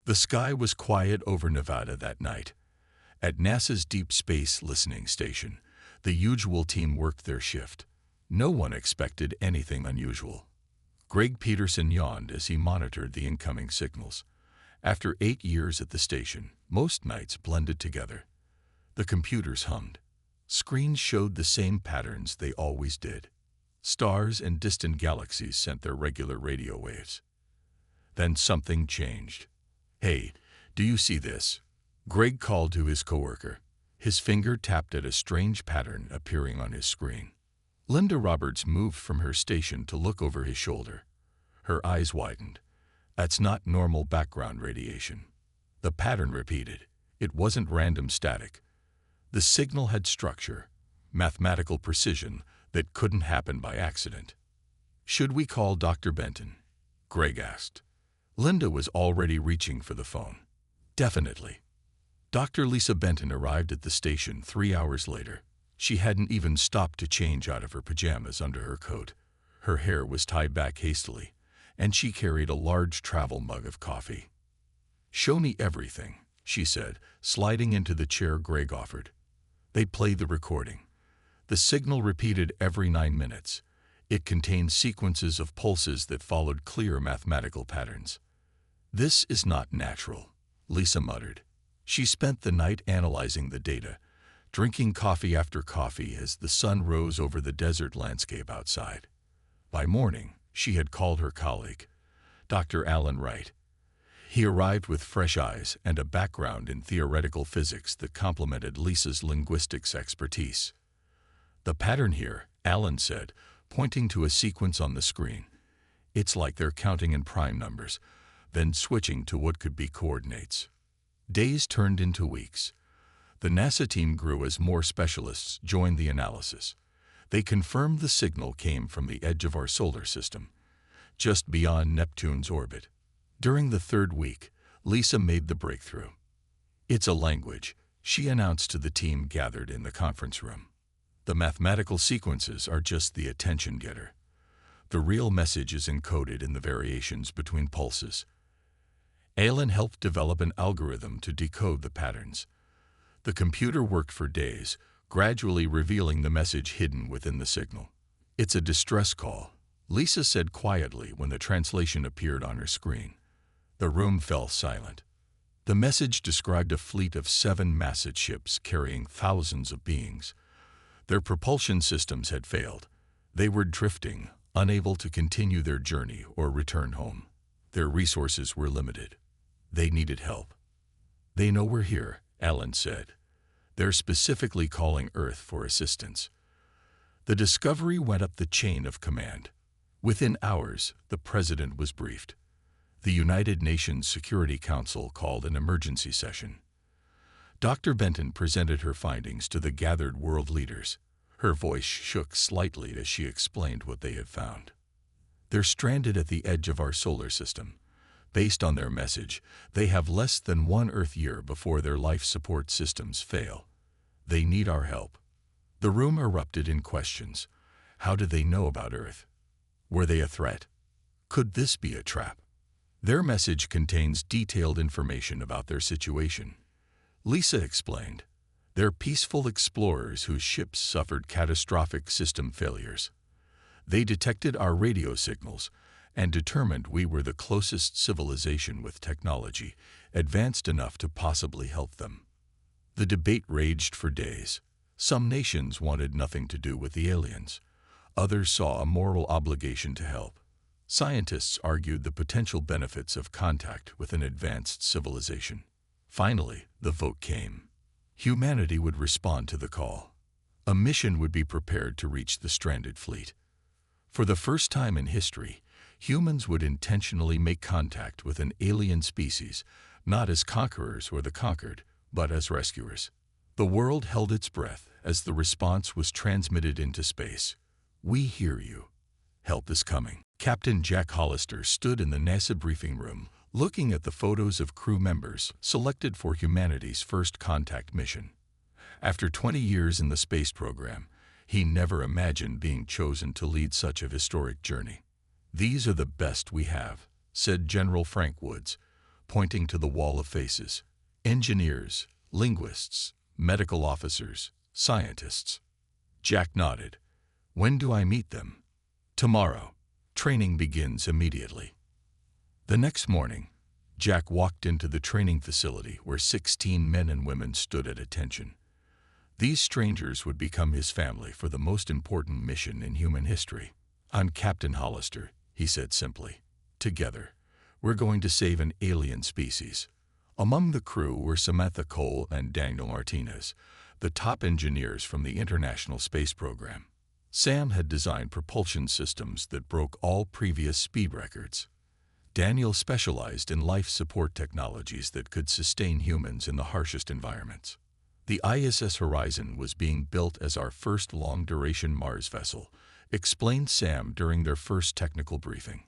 The sky was quiet over Nevada that night. At NASA's Deep Space Listening Station, the usual team worked their shift. No one expected anything unusual. Greg Peterson yawned as he monitored the incoming signals. After 8 years at the station, most nights blended together. The computers hummed. Screens showed the same patterns they always did. Stars and distant galaxies sent their regular radio waves. Then something changed. "Hey, do you see this?" Greg called to his coworker. His finger tapped at a strange pattern appearing on his screen. Linda Roberts moved from her station to look over his shoulder. Her eyes widened. "That's not normal background radiation." The pattern repeated. It wasn't random static. The signal had structure, mathematical precision that couldn't happen by accident. "Should we call Dr. Benton?" Greg asked. Linda was already reaching for the phone. "Definitely." Dr. Lisa Benton arrived at the station 3 hours later. She hadn't even stopped to change out of her pajamas under her coat. Her hair was tied back hastily, and she carried a large travel mug of coffee. "Show me everything," she said, sliding into the chair Greg offered. They played the recording. The signal repeated every 9 minutes. It contained sequences of pulses that followed clear mathematical patterns. "This is not natural," Lisa muttered. She spent the night analyzing the data, drinking coffee after coffee as the sun rose over the desert landscape outside. By morning, she had called her colleague, Dr. Alan Wright. He arrived with fresh eyes and a background in theoretical physics that complemented Lisa's linguistics expertise. "The pattern here," Alan said, pointing to a sequence on the screen. "It's like they're counting in prime numbers, then switching to what could be coordinates." Days turned into weeks. The NASA team grew as more specialists joined the analysis. They confirmed the signal came from the edge of our solar system, just beyond Neptune's orbit. During the 3rd week, Lisa made the breakthrough. "It's a language," she announced to the team gathered in the conference room. "The mathematical sequences are just the attention getter. The real message is encoded in the variations between pulses." Alan helped develop an algorithm to decode the patterns. The computer worked for days, gradually revealing the message hidden within the signal. "It's a distress call," Lisa said quietly when the translation appeared on her screen. The room fell silent. The message described a fleet of 7 massive ships carrying thousands of beings. Their propulsion systems had failed. They were drifting, unable to continue their journey or return home. Their resources were limited. They needed help. "They know we're here," Alan said. "They're specifically calling Earth for assistance." The discovery went up the chain of command. Within hours, the president was briefed. The United Nations Security Council called an emergency session. Dr. Benton presented her findings to the gathered world leaders. Her voice shook slightly as she explained what they had found. "They're stranded at the edge of our solar system. Based on their message, they have less than 1 Earth year before their life support systems fail. They need our help." The room erupted in questions. How did they know about Earth? Were they a threat? Could this be a trap? Their message contains detailed information about their situation. Lisa explained. "They're peaceful explorers whose ships suffered catastrophic system failures. They detected our radio signals and determined we were the closest civilization with technology advanced enough to possibly help them." The debate raged for days. Some nations wanted nothing to do with the aliens. Others saw a moral obligation to help. Scientists argued the potential benefits of contact with an advanced civilization. Finally, the vote came. Humanity would respond to the call. A mission would be prepared to reach the stranded fleet. For the first time in history, humans would intentionally make contact with an alien species, not as conquerors or the conquered, but as rescuers. The world held its breath as the response was transmitted into space. "We hear you. Help is coming." Captain Jack Hollister stood in the NASA briefing room, looking at the photos of crew members selected for humanity's first contact mission. After 20 years in the space program, he never imagined being chosen to lead such a historic journey. "These are the best we have," said General Frank Woods, pointing to the wall of faces. Engineers, linguists, medical officers, scientists. Jack nodded. When do I meet them? Tomorrow. Training begins immediately. The next morning, Jack walked into the training facility where 16 men and women stood at attention. These strangers would become his family for the most important mission in human history. I'm Captain Hollister, he said simply. Together, we're going to save an alien species. Among the crew were Samantha Cole and Daniel Martinez, the top engineers from the International Space Program. Sam had designed propulsion systems that broke all previous speed records. Daniel specialized in life support technologies that could sustain humans in the harshest environments. The ISS Horizon was being built as our first long-duration Mars vessel, explained Sam during their first technical briefing.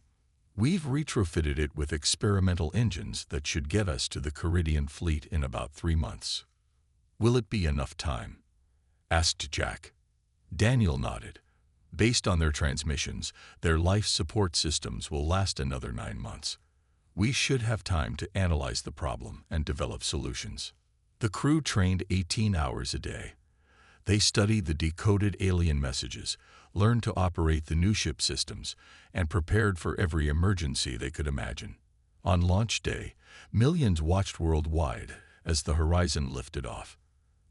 We've retrofitted it with experimental engines that should get us to the Caridian fleet in about 3 months. Will it be enough time? Asked Jack. Daniel nodded. Based on their transmissions, their life support systems will last another 9 months. We should have time to analyze the problem and develop solutions. The crew trained 18 hours a day. They studied the decoded alien messages, learned to operate the new ship systems, and prepared for every emergency they could imagine. On launch day, millions watched worldwide as the Horizon lifted off.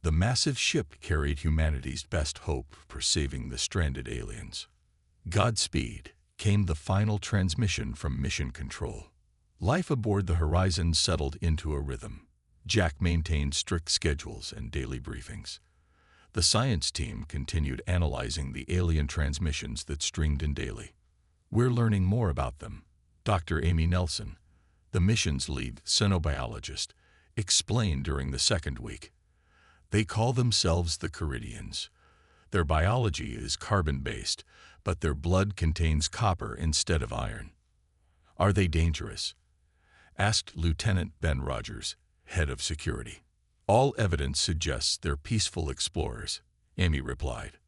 The massive ship carried humanity's best hope for saving the stranded aliens. Godspeed came the final transmission from Mission Control. Life aboard the Horizon settled into a rhythm. Jack maintained strict schedules and daily briefings. The science team continued analyzing the alien transmissions that streamed in daily. We're learning more about them, Dr. Amy Nelson, the mission's lead xenobiologist, explained during the second week. They call themselves the Caridians. Their biology is carbon-based, but their blood contains copper instead of iron. Are they dangerous? Asked Lieutenant Ben Rogers, head of security. All evidence suggests they're peaceful explorers, Amy replied.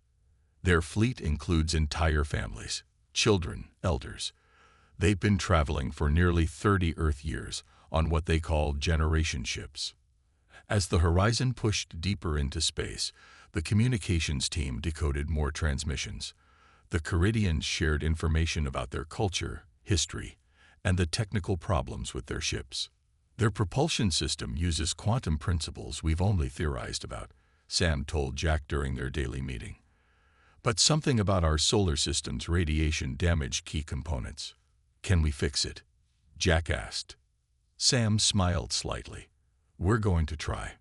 Their fleet includes entire families, children, elders. They've been traveling for nearly 30 Earth years on what they call generation ships. As the Horizon pushed deeper into space, the communications team decoded more transmissions. The Caridians shared information about their culture, history, and the technical problems with their ships. Their propulsion system uses quantum principles we've only theorized about, Sam told Jack during their daily meeting. But something about our solar system's radiation damaged key components. Can we fix it? Jack asked. Sam smiled slightly. We're going to try.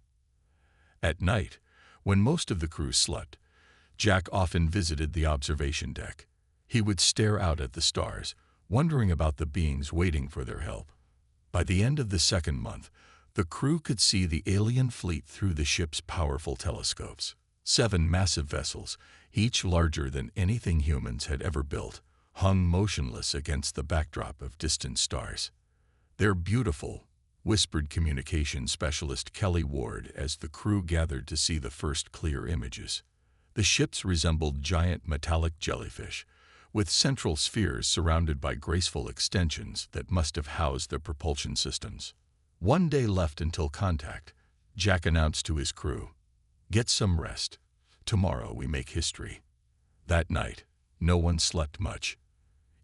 At night, when most of the crew slept, Jack often visited the observation deck. He would stare out at the stars, wondering about the beings waiting for their help. By the end of the second month, the crew could see the alien fleet through the ship's powerful telescopes. 7 massive vessels, each larger than anything humans had ever built, hung motionless against the backdrop of distant stars. They're beautiful, whispered communications specialist Kelly Ward as the crew gathered to see the first clear images. The ships resembled giant metallic jellyfish, with central spheres surrounded by graceful extensions that must have housed their propulsion systems. 1 day left until contact, Jack announced to his crew. Get some rest. Tomorrow we make history. That night, no one slept much.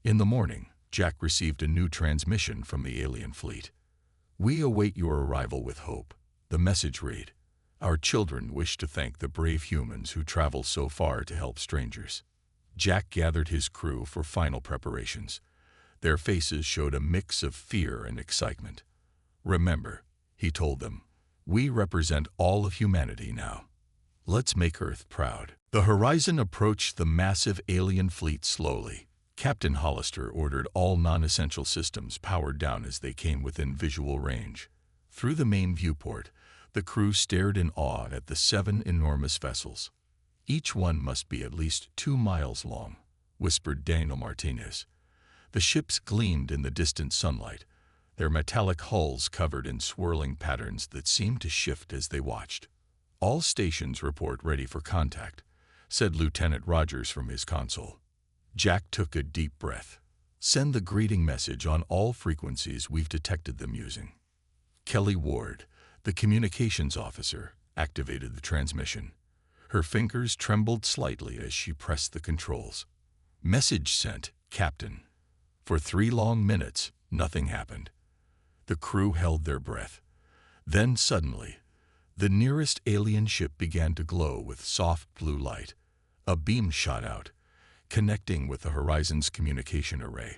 In the morning, Jack received a new transmission from the alien fleet. We await your arrival with hope. The message read, Our children wish to thank the brave humans who travel so far to help strangers. Jack gathered his crew for final preparations. Their faces showed a mix of fear and excitement. Remember, he told them, we represent all of humanity now. Let's make Earth proud. The Horizon approached the massive alien fleet slowly. Captain Hollister ordered all non-essential systems powered down as they came within visual range. Through the main viewport, the crew stared in awe at the 7 enormous vessels. Each one must be at least 2 miles long, whispered Daniel Martinez. The ships gleamed in the distant sunlight, their metallic hulls covered in swirling patterns that seemed to shift as they watched. All stations report ready for contact, said Lieutenant Rogers from his console. Jack took a deep breath. Send the greeting message on all frequencies we've detected them using. Kelly Ward, the communications officer, activated the transmission. Her fingers trembled slightly as she pressed the controls. Message sent, Captain. For 3 long minutes, nothing happened. The crew held their breath. Then suddenly, the nearest alien ship began to glow with soft blue light. A beam shot out, connecting with the Horizon's communication array.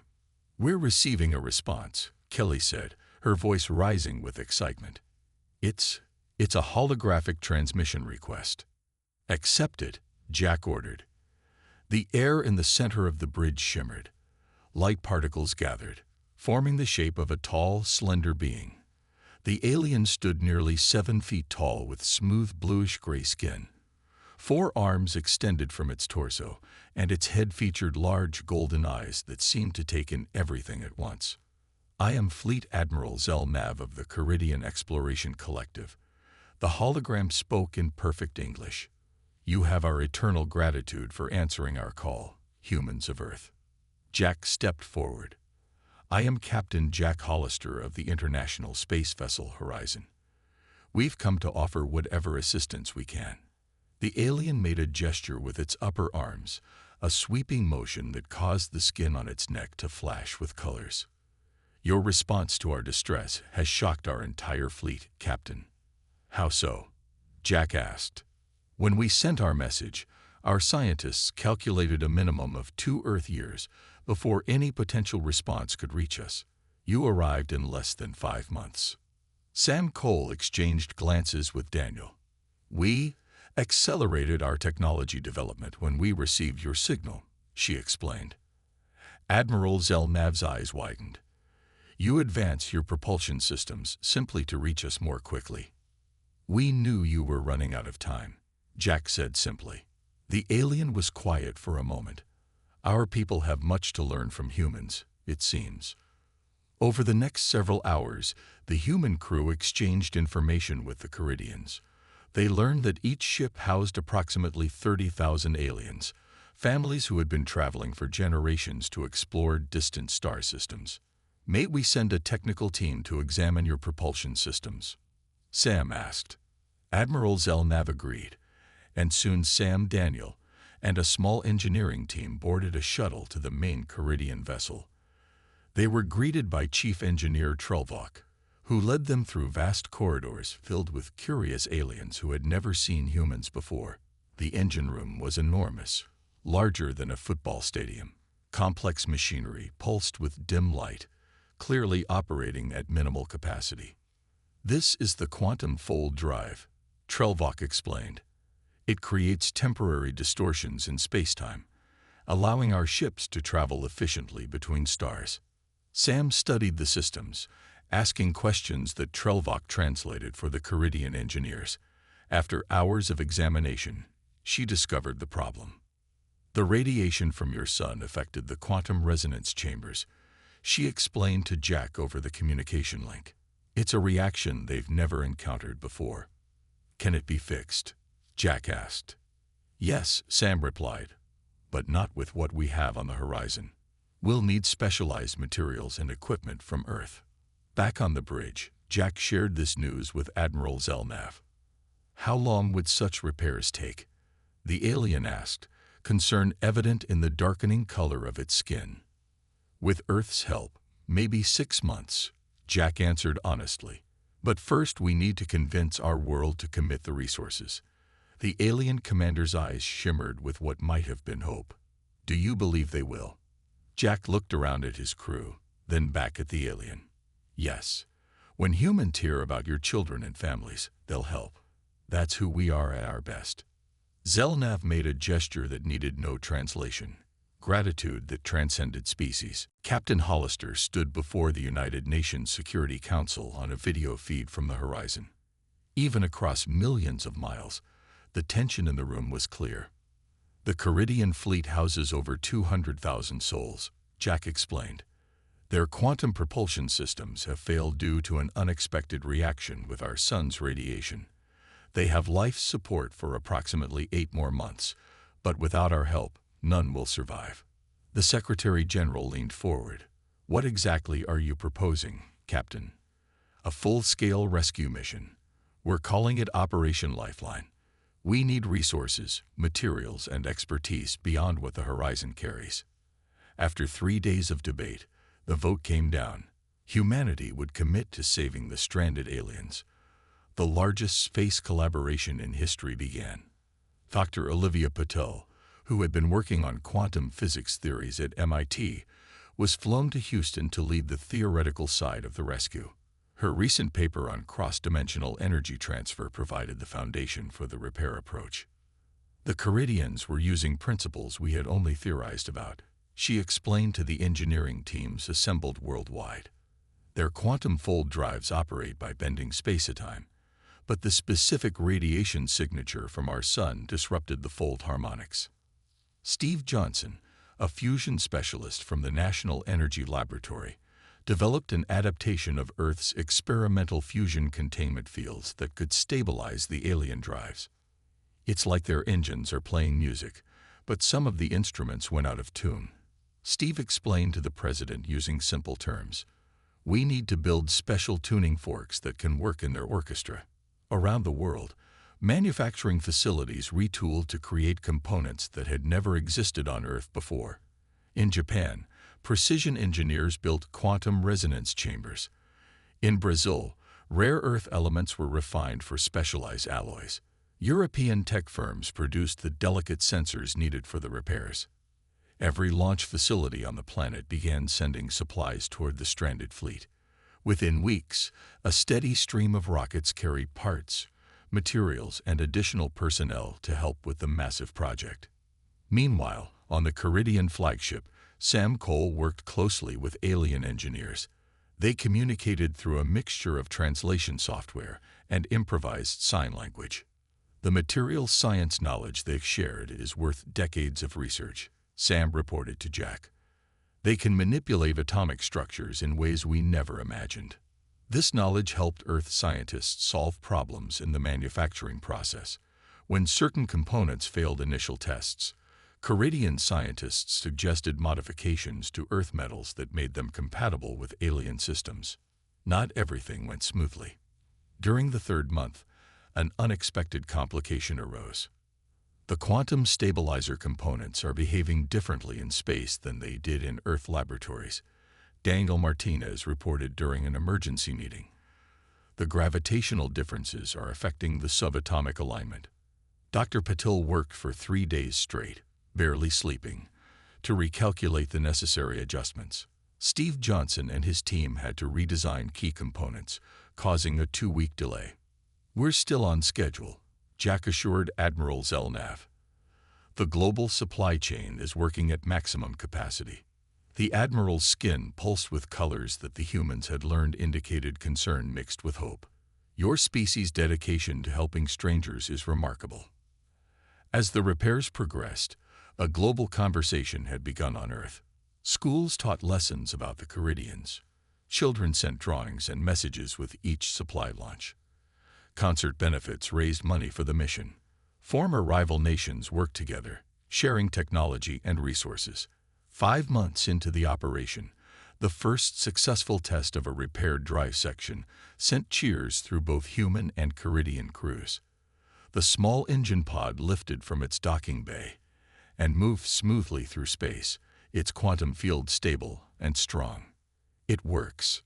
"We're receiving a response," Kelly said, her voice rising with excitement. It's a holographic transmission request." "Accept it," Jack ordered. The air in the center of the bridge shimmered. Light particles gathered, forming the shape of a tall, slender being. The alien stood nearly 7 feet tall with smooth bluish-gray skin. 4 arms extended from its torso, and its head featured large golden eyes that seemed to take in everything at once. "I am Fleet Admiral Zelmav of the Caridian Exploration Collective." The hologram spoke in perfect English. "You have our eternal gratitude for answering our call, humans of Earth." Jack stepped forward. "I am Captain Jack Hollister of the International Space Vessel Horizon. We've come to offer whatever assistance we can." The alien made a gesture with its upper arms, a sweeping motion that caused the skin on its neck to flash with colors. "Your response to our distress has shocked our entire fleet, Captain." "How so?" Jack asked. "When we sent our message, our scientists calculated a minimum of 2 Earth years before any potential response could reach us. You arrived in less than 5 months." Sam Cole exchanged glances with Daniel. "We accelerated our technology development when we received your signal," she explained. Admiral Zelmav's eyes widened. "You advance your propulsion systems simply to reach us more quickly." "We knew you were running out of time," Jack said simply. The alien was quiet for a moment. "Our people have much to learn from humans, it seems." Over the next several hours, the human crew exchanged information with the Caridians. They learned that each ship housed approximately 30,000 aliens, families who had been traveling for generations to explore distant star systems. "May we send a technical team to examine your propulsion systems?" Sam asked. Admiral Zelmav agreed, and soon Sam, Daniel, and a small engineering team boarded a shuttle to the main Caridian vessel. They were greeted by Chief Engineer Trelvok, who led them through vast corridors filled with curious aliens who had never seen humans before. The engine room was enormous, larger than a football stadium. Complex machinery pulsed with dim light, clearly operating at minimal capacity. "This is the quantum fold drive," Trelvok explained. "It creates temporary distortions in spacetime, allowing our ships to travel efficiently between stars." Sam studied the systems, asking questions that Trelvok translated for the Caridian engineers. After hours of examination, she discovered the problem. "The radiation from your sun affected the quantum resonance chambers," she explained to Jack over the communication link. "It's a reaction they've never encountered before." "Can it be fixed?" Jack asked. "Yes," Sam replied, "but not with what we have on the horizon. We'll need specialized materials and equipment from Earth." Back on the bridge, Jack shared this news with Admiral Zelmav. "How long would such repairs take?" the alien asked, concern evident in the darkening color of its skin. "With Earth's help, maybe 6 months," Jack answered honestly. "But first we need to convince our world to commit the resources." The alien commander's eyes shimmered with what might have been hope. "Do you believe they will?" Jack looked around at his crew, then back at the alien. "Yes. When humans hear about your children and families, they'll help. That's who we are at our best." Zelmav made a gesture that needed no translation. Gratitude that transcended species. Captain Hollister stood before the United Nations Security Council on a video feed from the horizon. Even across millions of miles, the tension in the room was clear. "The Caridian fleet houses over 200,000 souls," Jack explained. "Their quantum propulsion systems have failed due to an unexpected reaction with our sun's radiation. They have life support for approximately 8 more months, but without our help, none will survive." The Secretary General leaned forward. "What exactly are you proposing, Captain?" A full-scale rescue mission. We're calling it Operation Lifeline. We need resources, materials, and expertise beyond what the horizon carries. After 3 days of debate, the vote came down. Humanity would commit to saving the stranded aliens. The largest space collaboration in history began. Dr. Olivia Patel, who had been working on quantum physics theories at MIT, was flown to Houston to lead the theoretical side of the rescue. Her recent paper on cross-dimensional energy transfer provided the foundation for the repair approach. The Caridians were using principles we had only theorized about. She explained to the engineering teams assembled worldwide. Their quantum fold drives operate by bending space-time, but the specific radiation signature from our sun disrupted the fold harmonics. Steve Johnson, a fusion specialist from the National Energy Laboratory, developed an adaptation of Earth's experimental fusion containment fields that could stabilize the alien drives. It's like their engines are playing music, but some of the instruments went out of tune. Steve explained to the president using simple terms. We need to build special tuning forks that can work in their orchestra. Around the world, manufacturing facilities retooled to create components that had never existed on Earth before. In Japan, precision engineers built quantum resonance chambers. In Brazil, rare earth elements were refined for specialized alloys. European tech firms produced the delicate sensors needed for the repairs. Every launch facility on the planet began sending supplies toward the stranded fleet. Within weeks, a steady stream of rockets carried parts, materials, and additional personnel to help with the massive project. Meanwhile, on the Caridian flagship, Sam Cole worked closely with alien engineers. They communicated through a mixture of translation software and improvised sign language. The material science knowledge they've shared is worth decades of research, Sam reported to Jack. They can manipulate atomic structures in ways we never imagined. This knowledge helped Earth scientists solve problems in the manufacturing process. When certain components failed initial tests, Caridian scientists suggested modifications to Earth metals that made them compatible with alien systems. Not everything went smoothly. During the 3rd month, an unexpected complication arose. The quantum stabilizer components are behaving differently in space than they did in Earth laboratories, Daniel Martinez reported during an emergency meeting. The gravitational differences are affecting the subatomic alignment. Dr. Patil worked for 3 days straight, barely sleeping, to recalculate the necessary adjustments. Steve Johnson and his team had to redesign key components, causing a 2-week delay. We're still on schedule, Jack assured Admiral Zelnav. The global supply chain is working at maximum capacity. The Admiral's skin pulsed with colors that the humans had learned indicated concern mixed with hope. Your species' dedication to helping strangers is remarkable. As the repairs progressed, a global conversation had begun on Earth. Schools taught lessons about the Caridians. Children sent drawings and messages with each supply launch. Concert benefits raised money for the mission. Former rival nations worked together, sharing technology and resources. 5 months into the operation, the first successful test of a repaired drive section sent cheers through both human and Caridian crews. The small engine pod lifted from its docking bay and moved smoothly through space, its quantum field stable and strong. "It works,"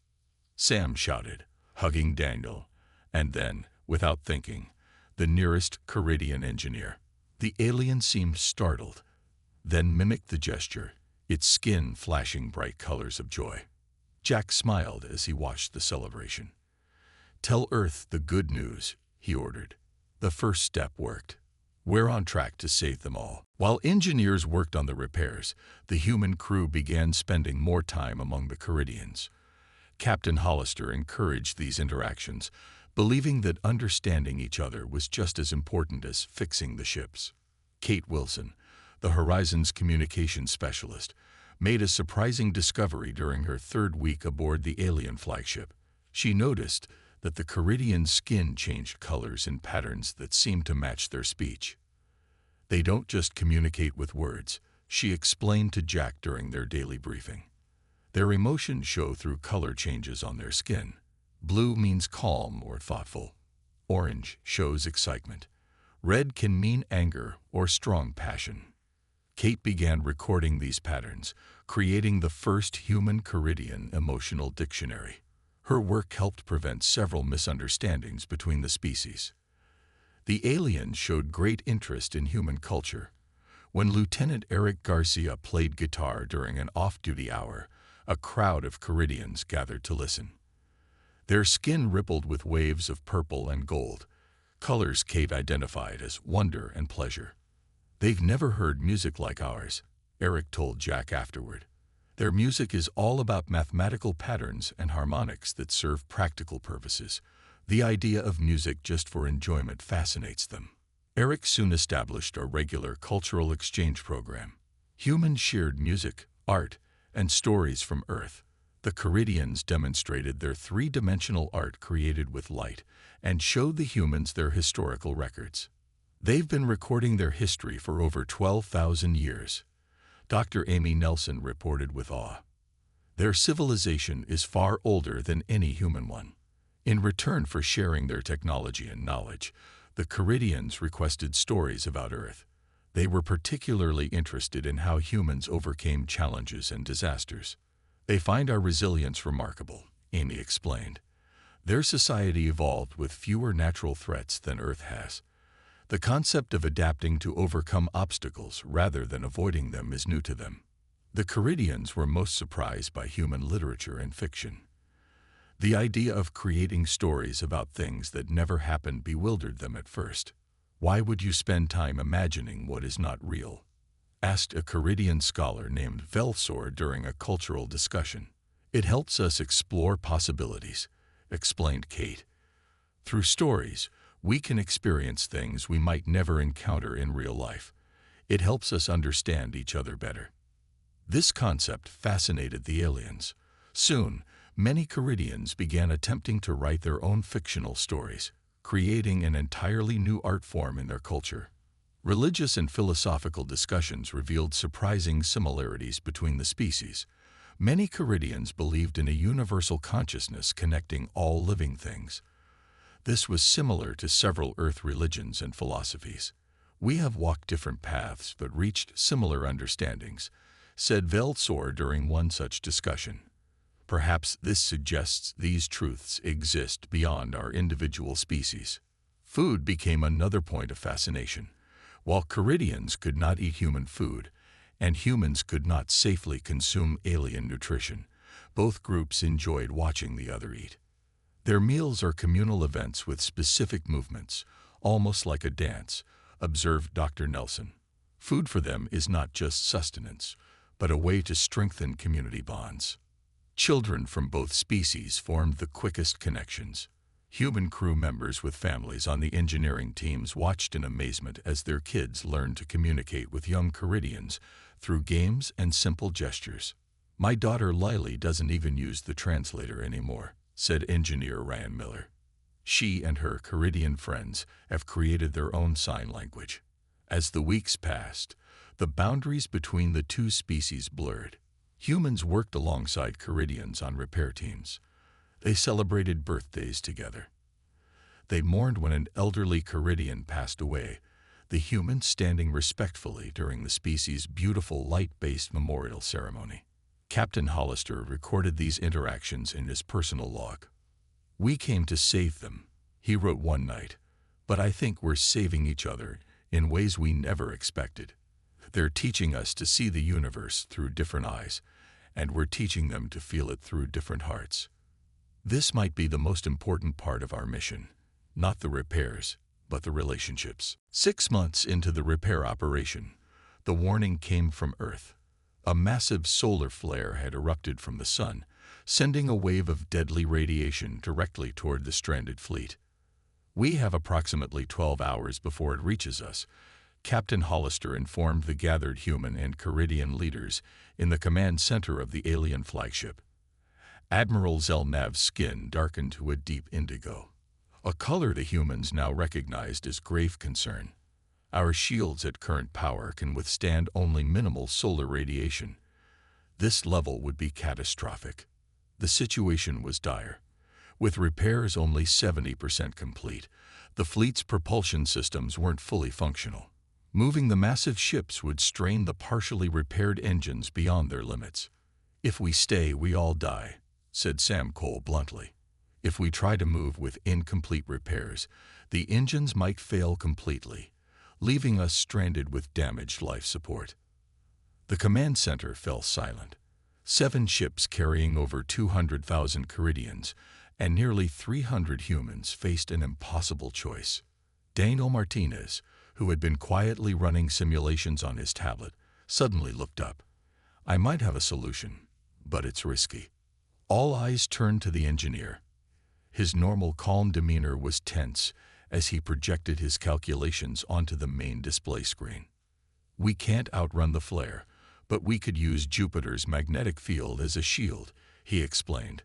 Sam shouted, hugging Daniel, and then, without thinking, the nearest Caridian engineer. The alien seemed startled, then mimicked the gesture, its skin flashing bright colors of joy. Jack smiled as he watched the celebration. "Tell Earth the good news," he ordered. The first step worked. We're on track to save them all. While engineers worked on the repairs, the human crew began spending more time among the Caridians. Captain Hollister encouraged these interactions, believing that understanding each other was just as important as fixing the ships. Kate Wilson, the Horizon's communications specialist, made a surprising discovery during her 3rd week aboard the alien flagship. She noticed that the Caridian skin changed colors in patterns that seemed to match their speech. They don't just communicate with words, she explained to Jack during their daily briefing. Their emotions show through color changes on their skin. Blue means calm or thoughtful. Orange shows excitement. Red can mean anger or strong passion. Kate began recording these patterns, creating the first human Caridian emotional dictionary. Her work helped prevent several misunderstandings between the species. The aliens showed great interest in human culture. When Lieutenant Eric Garcia played guitar during an off-duty hour, a crowd of Caridians gathered to listen. Their skin rippled with waves of purple and gold, colors Kate identified as wonder and pleasure. "They've never heard music like ours," Eric told Jack afterward. "Their music is all about mathematical patterns and harmonics that serve practical purposes. The idea of music just for enjoyment fascinates them." Eric soon established a regular cultural exchange program. Humans shared music, art, and stories from Earth. The Caridians demonstrated their three-dimensional art created with light and showed the humans their historical records. They've been recording their history for over 12,000 years. Dr. Amy Nelson reported with awe. "Their civilization is far older than any human one." In return for sharing their technology and knowledge, the Caridians requested stories about Earth. They were particularly interested in how humans overcame challenges and disasters. "They find our resilience remarkable," Amy explained. "Their society evolved with fewer natural threats than Earth has. The concept of adapting to overcome obstacles rather than avoiding them is new to them." The Caridians were most surprised by human literature and fiction. The idea of creating stories about things that never happened bewildered them at first. "Why would you spend time imagining what is not real?" asked a Caridian scholar named Velsor during a cultural discussion. "It helps us explore possibilities," explained Kate. "Through stories, we can experience things we might never encounter in real life. It helps us understand each other better." This concept fascinated the aliens. Soon, many Caridians began attempting to write their own fictional stories, creating an entirely new art form in their culture. Religious and philosophical discussions revealed surprising similarities between the species. Many Caridians believed in a universal consciousness connecting all living things. This was similar to several Earth religions and philosophies. "We have walked different paths but reached similar understandings," said Velsor during one such discussion. "Perhaps this suggests these truths exist beyond our individual species." Food became another point of fascination. While Caridians could not eat human food, and humans could not safely consume alien nutrition, both groups enjoyed watching the other eat. "Their meals are communal events with specific movements, almost like a dance," observed Dr. Nelson. "Food for them is not just sustenance, but a way to strengthen community bonds." Children from both species formed the quickest connections. Human crew members with families on the engineering teams watched in amazement as their kids learned to communicate with young Caridians through games and simple gestures. "My daughter Lily doesn't even use the translator anymore," said engineer Ryan Miller. She and her Caridian friends have created their own sign language. As the weeks passed, the boundaries between the two species blurred. Humans worked alongside Caridians on repair teams. They celebrated birthdays together. They mourned when an elderly Caridian passed away, the humans standing respectfully during the species' beautiful light-based memorial ceremony. Captain Hollister recorded these interactions in his personal log. "We came to save them," he wrote one night, "but I think we're saving each other in ways we never expected. They're teaching us to see the universe through different eyes, and we're teaching them to feel it through different hearts. This might be the most important part of our mission, not the repairs, but the relationships." 6 months into the repair operation, the warning came from Earth. A massive solar flare had erupted from the sun, sending a wave of deadly radiation directly toward the stranded fleet. "We have approximately 12 hours before it reaches us," Captain Hollister informed the gathered human and Caridian leaders in the command center of the alien flagship. Admiral Zelnav's skin darkened to a deep indigo, a color the humans now recognized as grave concern. "Our shields at current power can withstand only minimal solar radiation. This level would be catastrophic." The situation was dire. With repairs only 70% complete, the fleet's propulsion systems weren't fully functional. Moving the massive ships would strain the partially repaired engines beyond their limits. "If we stay, we all die," said Sam Cole bluntly. "If we try to move with incomplete repairs, the engines might fail completely, leaving us stranded with damaged life support." The command center fell silent. 7 ships carrying over 200,000 Caridians and nearly 300 humans faced an impossible choice. Daniel Martinez, who had been quietly running simulations on his tablet, suddenly looked up. "I might have a solution, but it's risky." All eyes turned to the engineer. His normal calm demeanor was tense as he projected his calculations onto the main display screen. "We can't outrun the flare, but we could use Jupiter's magnetic field as a shield," he explained.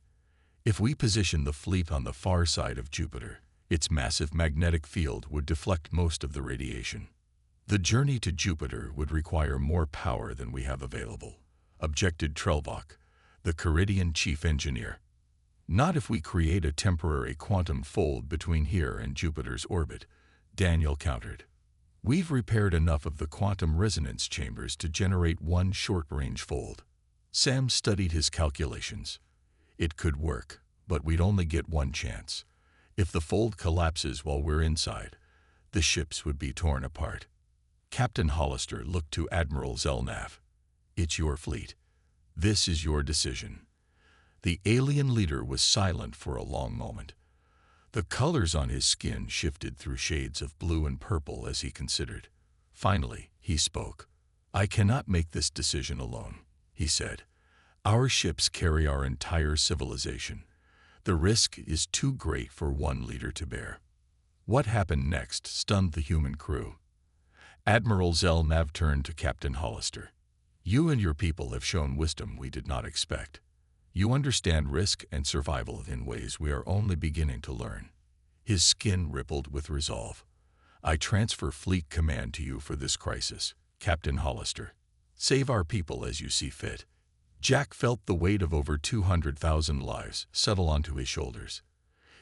"If we position the fleet on the far side of Jupiter, its massive magnetic field would deflect most of the radiation." "The journey to Jupiter would require more power than we have available," objected Trelvok, the Caridian chief engineer. "Not if we create a temporary quantum fold between here and Jupiter's orbit," Daniel countered. "We've repaired enough of the quantum resonance chambers to generate one short-range fold." Sam studied his calculations. "It could work, but we'd only get one chance. If the fold collapses while we're inside, the ships would be torn apart." Captain Hollister looked to Admiral Zelnav. "It's your fleet. This is your decision." The alien leader was silent for a long moment. The colors on his skin shifted through shades of blue and purple as he considered. Finally, he spoke. "I cannot make this decision alone," he said. "Our ships carry our entire civilization. The risk is too great for one leader to bear." What happened next stunned the human crew. Admiral Zelnav turned to Captain Hollister. "You and your people have shown wisdom we did not expect. You understand risk and survival in ways we are only beginning to learn." His skin rippled with resolve. "I transfer fleet command to you for this crisis, Captain Hollister. Save our people as you see fit." Jack felt the weight of over 200,000 lives settle onto his shoulders.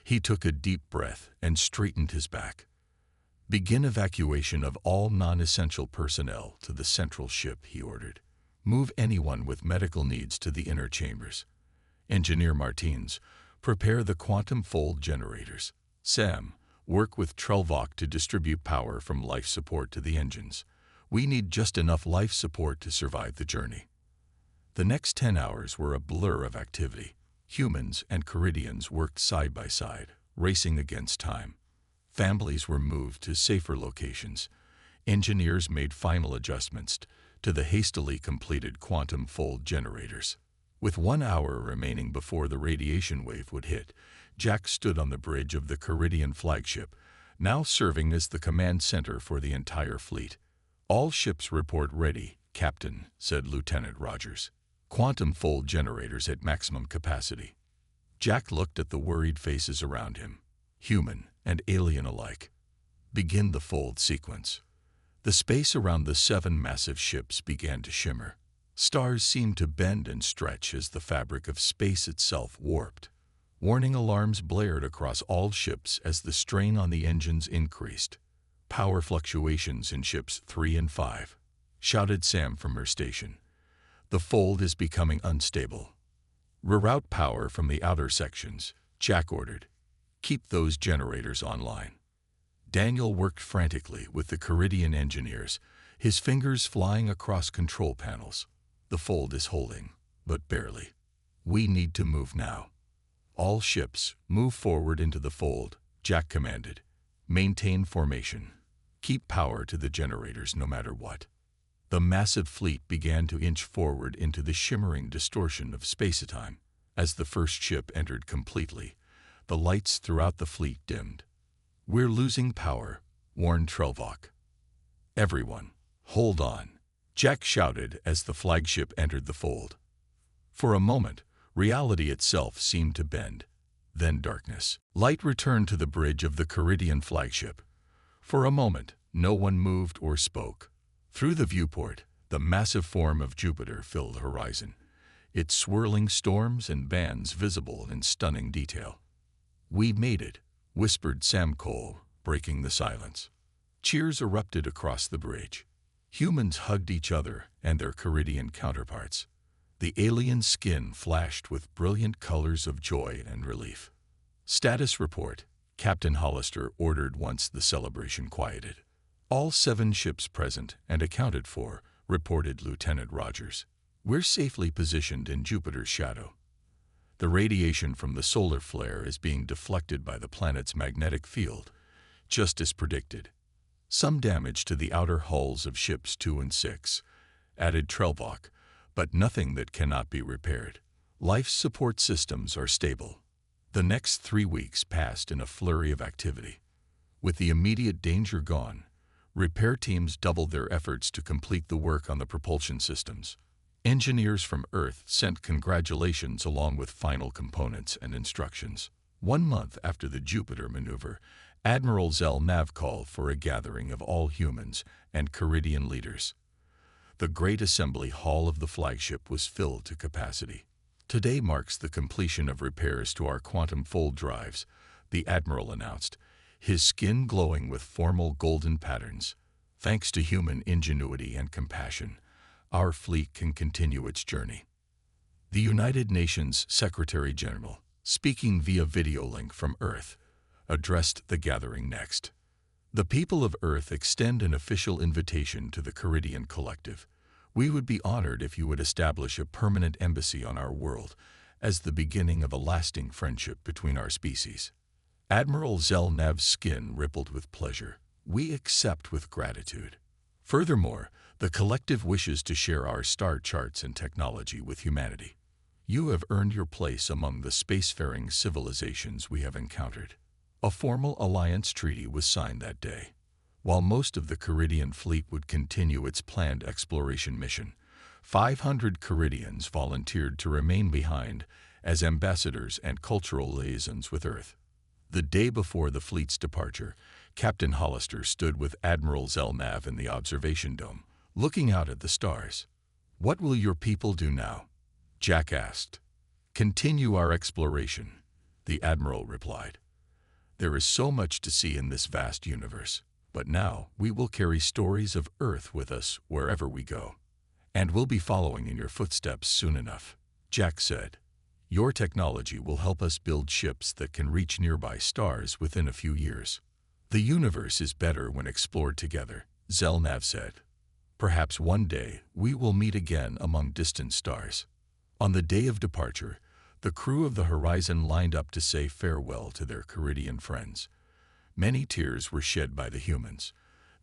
He took a deep breath and straightened his back. "Begin evacuation of all non-essential personnel to the central ship," he ordered. "Move anyone with medical needs to the inner chambers. Engineer Martins, prepare the quantum fold generators. Sam, work with Trelvok to distribute power from life support to the engines. We need just enough life support to survive the journey." The next 10 hours were a blur of activity. Humans and Caridians worked side by side, racing against time. Families were moved to safer locations. Engineers made final adjustments to the hastily completed quantum fold generators. With 1 hour remaining before the radiation wave would hit, Jack stood on the bridge of the Caridian flagship, now serving as the command center for the entire fleet. "All ships report ready, Captain," said Lieutenant Rogers. "Quantum fold generators at maximum capacity." Jack looked at the worried faces around him, human and alien alike. "Begin the fold sequence." The space around the 7 massive ships began to shimmer. Stars seemed to bend and stretch as the fabric of space itself warped. Warning alarms blared across all ships as the strain on the engines increased. "Power fluctuations in ships 3 and 5, shouted Sam from her station. "The fold is becoming unstable." "Reroute power from the outer sections," Jack ordered. "Keep those generators online." Daniel worked frantically with the Caridian engineers, his fingers flying across control panels. "The fold is holding, but barely. We need to move now." "All ships, move forward into the fold," Jack commanded. "Maintain formation. Keep power to the generators no matter what." The massive fleet began to inch forward into the shimmering distortion of space-time. As the first ship entered completely, the lights throughout the fleet dimmed. "We're losing power," warned Trelvok. "Everyone, hold on," Jack shouted as the flagship entered the fold. For a moment, reality itself seemed to bend. Then darkness. Light returned to the bridge of the Caridian flagship. For a moment, no one moved or spoke. Through the viewport, the massive form of Jupiter filled the horizon, its swirling storms and bands visible in stunning detail. "We made it," whispered Sam Cole, breaking the silence. Cheers erupted across the bridge. Humans hugged each other and their Caridian counterparts. The alien skin flashed with brilliant colors of joy and relief. "Status report," Captain Hollister ordered once the celebration quieted. "All 7 ships present and accounted for," reported Lieutenant Rogers. "We're safely positioned in Jupiter's shadow. The radiation from the solar flare is being deflected by the planet's magnetic field, just as predicted. Some damage to the outer hulls of ships 2 and 6, added Trelvok, but nothing that cannot be repaired. Life support systems are stable." The next 3 weeks passed in a flurry of activity. With the immediate danger gone, repair teams doubled their efforts to complete the work on the propulsion systems. Engineers from Earth sent congratulations along with final components and instructions. 1 month after the Jupiter maneuver, Admiral Zelnav called for a gathering of all humans and Caridian leaders. The great assembly hall of the flagship was filled to capacity. "Today marks the completion of repairs to our quantum fold drives," the Admiral announced, his skin glowing with formal golden patterns. "Thanks to human ingenuity and compassion, our fleet can continue its journey." The United Nations Secretary-General, speaking via video link from Earth, addressed the gathering next. "The people of Earth extend an official invitation to the Caridian Collective. We would be honored if you would establish a permanent embassy on our world as the beginning of a lasting friendship between our species." Admiral Zelnav's skin rippled with pleasure. "We accept with gratitude. Furthermore, the collective wishes to share our star charts and technology with humanity. You have earned your place among the spacefaring civilizations we have encountered." A formal alliance treaty was signed that day. While most of the Caridian fleet would continue its planned exploration mission, 500 Caridians volunteered to remain behind as ambassadors and cultural liaisons with Earth. The day before the fleet's departure, Captain Hollister stood with Admiral Zelnav in the observation dome, looking out at the stars. "What will your people do now?" Jack asked. "Continue our exploration," the Admiral replied. "There is so much to see in this vast universe. But now we will carry stories of Earth with us wherever we go. And we'll be following in your footsteps soon enough," Jack said. "Your technology will help us build ships that can reach nearby stars within a few years." "The universe is better when explored together," Zelnav said. "Perhaps one day we will meet again among distant stars." On the day of departure, the crew of the Horizon lined up to say farewell to their Caridian friends. Many tears were shed by the humans.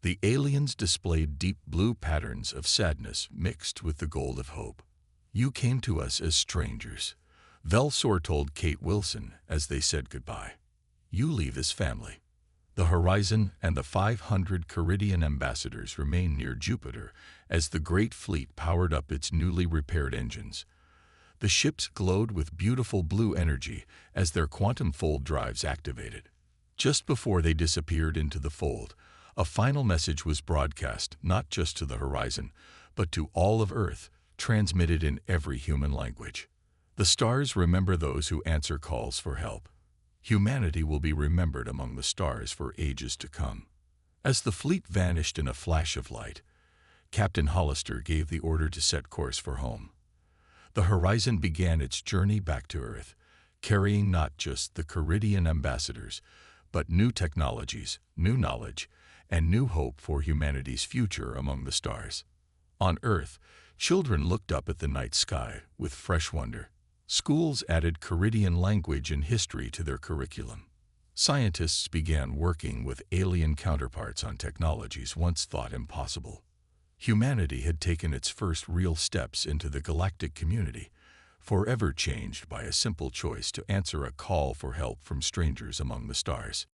The aliens displayed deep blue patterns of sadness mixed with the gold of hope. "You came to us as strangers," Velsor told Kate Wilson as they said goodbye. "You leave as family." The Horizon and the 500 Caridian ambassadors remained near Jupiter as the great fleet powered up its newly repaired engines. The ships glowed with beautiful blue energy as their quantum fold drives activated. Just before they disappeared into the fold, a final message was broadcast not just to the Horizon, but to all of Earth, transmitted in every human language. "The stars remember those who answer calls for help. Humanity will be remembered among the stars for ages to come." As the fleet vanished in a flash of light, Captain Hollister gave the order to set course for home. The Horizon began its journey back to Earth, carrying not just the Caridian ambassadors, but new technologies, new knowledge, and new hope for humanity's future among the stars. On Earth, children looked up at the night sky with fresh wonder. Schools added Caridian language and history to their curriculum. Scientists began working with alien counterparts on technologies once thought impossible. Humanity had taken its first real steps into the galactic community, forever changed by a simple choice to answer a call for help from strangers among the stars.